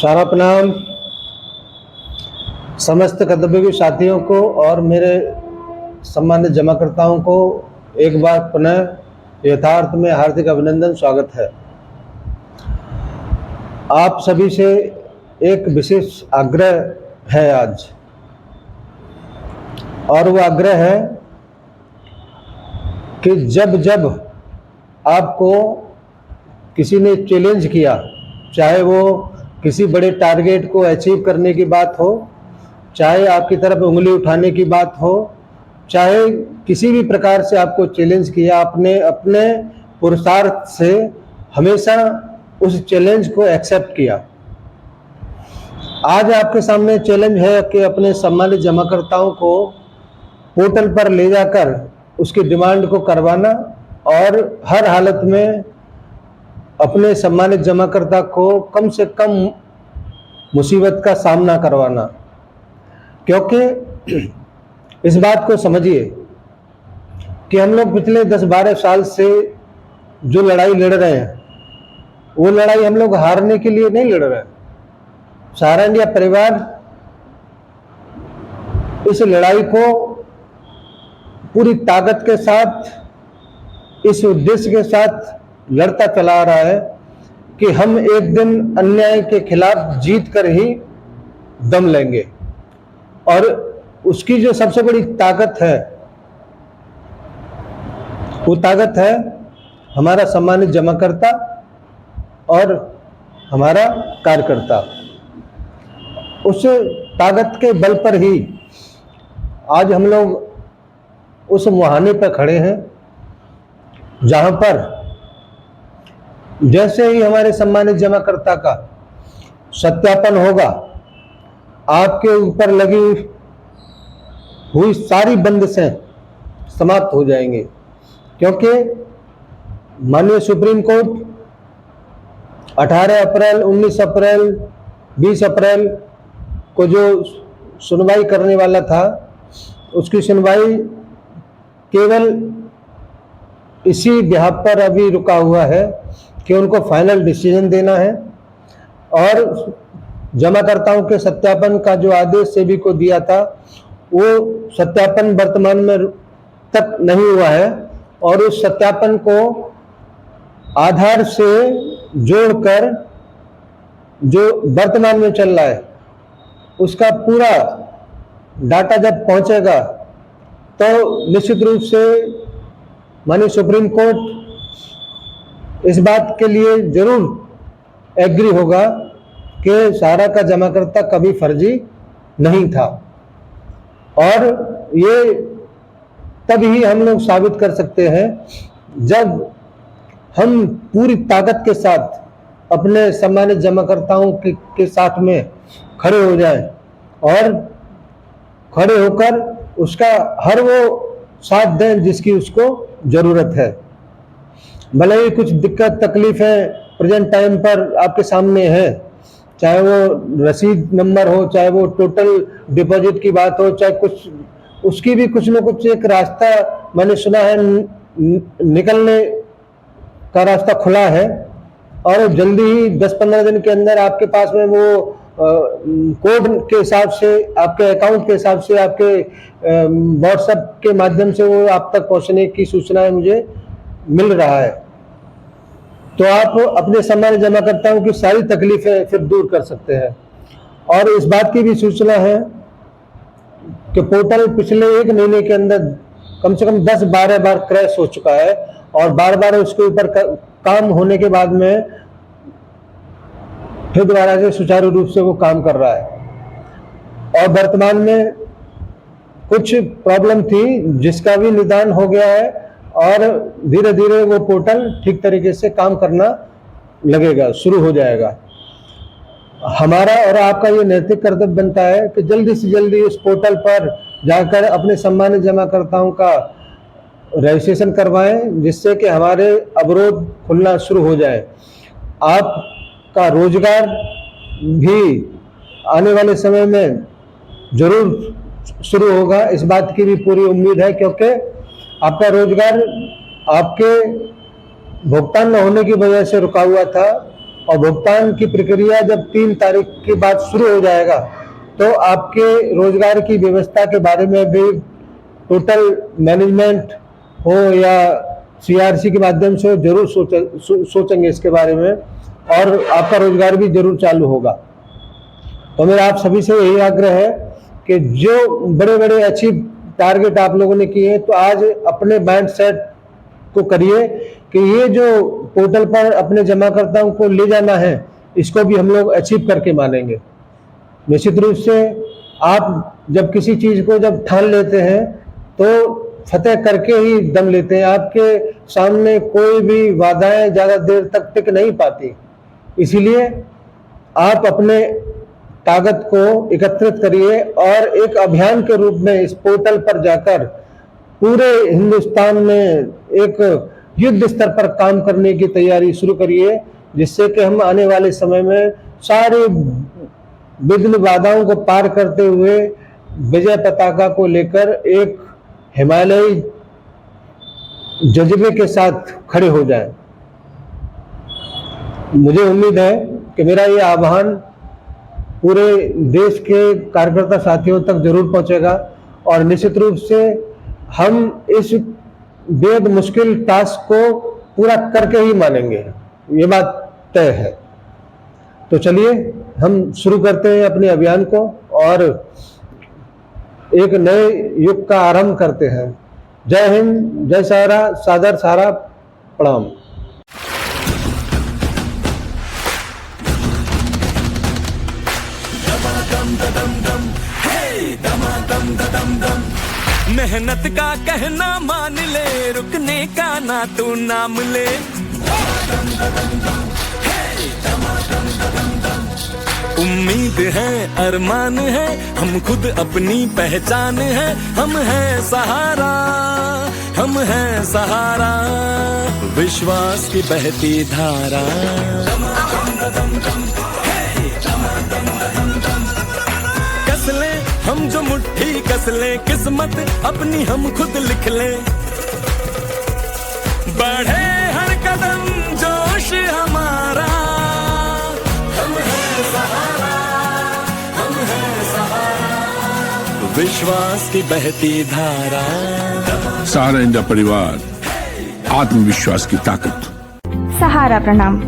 सारा प्रणाम समस्त कर्तव्य साथियों को और मेरे सम्मानित जमाकर्ताओं को एक बार पुनः यथार्थ में हार्दिक अभिनंदन स्वागत है। आप सभी से एक विशेष आग्रह है आज, और वो आग्रह है कि जब जब आपको किसी ने चैलेंज किया, चाहे वो किसी बड़े टारगेट को अचीव करने की बात हो, चाहे आपकी तरफ उंगली उठाने की बात हो, चाहे किसी भी प्रकार से आपको चैलेंज किया, आपने अपने पुरुषार्थ से हमेशा उस चैलेंज को एक्सेप्ट किया। आज आपके सामने चैलेंज है कि अपने सम्मानित जमाकर्ताओं को पोर्टल पर ले जाकर उसकी डिमांड को करवाना और हर हालत में अपने सम्मानित जमाकर्ता को कम से कम मुसीबत का सामना करवाना। क्योंकि इस बात को समझिए कि हम लोग पिछले 10-12 साल से जो लड़ाई लड़ रहे हैं, वो लड़ाई हम लोग हारने के लिए नहीं लड़ रहे हैं। सारा इंडिया परिवार इस लड़ाई को पूरी ताकत के साथ, इस उद्देश्य के साथ लड़ता चला आ रहा है कि हम एक दिन अन्याय के खिलाफ जीत कर ही दम लेंगे। और उसकी जो सबसे बड़ी ताकत है, वो ताकत है हमारा सम्मानित जमाकर्ता और हमारा कार्यकर्ता। उस ताकत के बल पर ही आज हम लोग उस मुहाने पर खड़े हैं जहां पर जैसे ही हमारे सम्मानित जमाकर्ता का सत्यापन होगा, आपके ऊपर लगी हुई सारी बंदिशें समाप्त हो जाएंगी। क्योंकि माननीय सुप्रीम कोर्ट 18 अप्रैल, 19 अप्रैल, 20 अप्रैल को जो सुनवाई करने वाला था, उसकी सुनवाई केवल इसी बिहाफ पर अभी रुका हुआ है कि उनको फाइनल डिसीजन देना है। और जमाकर्ताओं के सत्यापन का जो आदेश सेबी को दिया था, वो सत्यापन वर्तमान में तक नहीं हुआ है। और उस सत्यापन को आधार से जोड़कर जो वर्तमान में चल रहा है, उसका पूरा डाटा जब पहुंचेगा तो निश्चित रूप से माननीय सुप्रीम कोर्ट इस बात के लिए जरूर एग्री होगा कि सारा का जमाकर्ता कभी फर्जी नहीं था। और ये तभी हम लोग साबित कर सकते हैं जब हम पूरी ताकत के साथ अपने सम्मानित जमाकर्ताओं के साथ में खड़े हो जाएं और खड़े होकर उसका हर वो साथ दें जिसकी उसको जरूरत है। भले ही कुछ दिक्कत तकलीफें प्रेजेंट टाइम पर आपके सामने है, चाहे वो रसीद नंबर हो, चाहे वो टोटल डिपॉजिट की बात हो, चाहे कुछ उसकी भी कुछ न कुछ एक रास्ता मैंने सुना है निकलने का रास्ता खुला है। और जल्दी ही 10-15 दिन के अंदर आपके पास में वो कोड के हिसाब से, आपके अकाउंट के हिसाब से, आपके व्हाट्सएप के माध्यम से वो आप तक पहुंचने की सूचनाएं मुझे मिल रहा है। तो आप अपने सम्मानित जमाकर्ताओं की सारी तकलीफें फिर दूर कर सकते हैं। और इस बात की भी सूचना है कि पोर्टल पिछले 1 महीने के अंदर कम से कम 10-12 बार क्रैश हो चुका है और बार बार उसके ऊपर काम होने के बाद में फिर दोबारा से सुचारू रूप से वो काम कर रहा है। और वर्तमान में कुछ प्रॉब्लम थी जिसका भी निदान हो गया है और धीरे धीरे वो पोर्टल ठीक तरीके से काम करना लगेगा, शुरू हो जाएगा। हमारा और आपका ये नैतिक कर्तव्य बनता है कि जल्दी से जल्दी उस पोर्टल पर जाकर अपने सम्मानित जमाकर्ताओं का रजिस्ट्रेशन करवाएं, जिससे कि हमारे अवरोध खुलना शुरू हो जाए। आपका रोजगार भी आने वाले समय में जरूर शुरू होगा, इस बात की भी पूरी उम्मीद है। क्योंकि आपका रोजगार आपके भुगतान न होने की वजह से रुका हुआ था, और भुगतान की प्रक्रिया जब 3 तारीख के बाद शुरू हो जाएगा तो आपके रोजगार की व्यवस्था के बारे में भी टोटल मैनेजमेंट हो या सीआरसी के माध्यम से जरूर सोचेंगे इसके बारे में, और आपका रोजगार भी जरूर चालू होगा। तो मेरा आप सभी से यही आग्रह है कि जो बड़े बड़े अचीव टारगेट आप लोगों ने किए हैं, तो आज अपने माइंड सेट को करिए कि ये जो पोर्टल पर अपने जमाकर्ताओं को ले जाना है, इसको भी हम लोग अचीव करके मानेंगे। निश्चित रूप से आप जब किसी चीज को जब ठान लेते हैं तो फतेह करके ही दम लेते हैं। आपके सामने कोई भी वादाएं ज्यादा देर तक टिक नहीं पाती, इसीलिए आप अपने ताकत को एकत्रित करिए और एक अभियान के रूप में इस पोर्टल पर जाकर पूरे हिंदुस्तान में एक युद्ध स्तर पर काम करने की तैयारी शुरू करिए, जिससे कि हम आने वाले समय में सारे विघ्न बाधाओं को पार करते हुए विजय पताका को लेकर एक हिमालयी जज्बे के साथ खड़े हो जाएं। मुझे उम्मीद है कि मेरा ये आह्वान पूरे देश के कार्यकर्ता साथियों तक जरूर पहुंचेगा और निश्चित रूप से हम इस बेहद मुश्किल टास्क को पूरा करके ही मानेंगे, ये बात तय है। तो चलिए हम शुरू करते हैं अपने अभियान को और एक नए युग का आरंभ करते हैं। जय हिंद, जय सहारा, सादर सहारा, प्रणाम। मेहनत का कहना मान ले, रुकने का ना तू नाम ले। उम्मीद है, अरमान है, हम खुद अपनी पहचान है। हम हैं सहारा, हम हैं सहारा, विश्वास की बहती धारा। कस ले हम जो मुट्ठी कस ले, किस्मत अपनी हम खुद लिख ले। बढ़े हर कदम जोश हमारा, हम हैं सहारा, हम हैं सहारा, विश्वास की बहती धारा। सहारा इंडिया परिवार, आत्मविश्वास की ताकत। सहारा प्रणाम।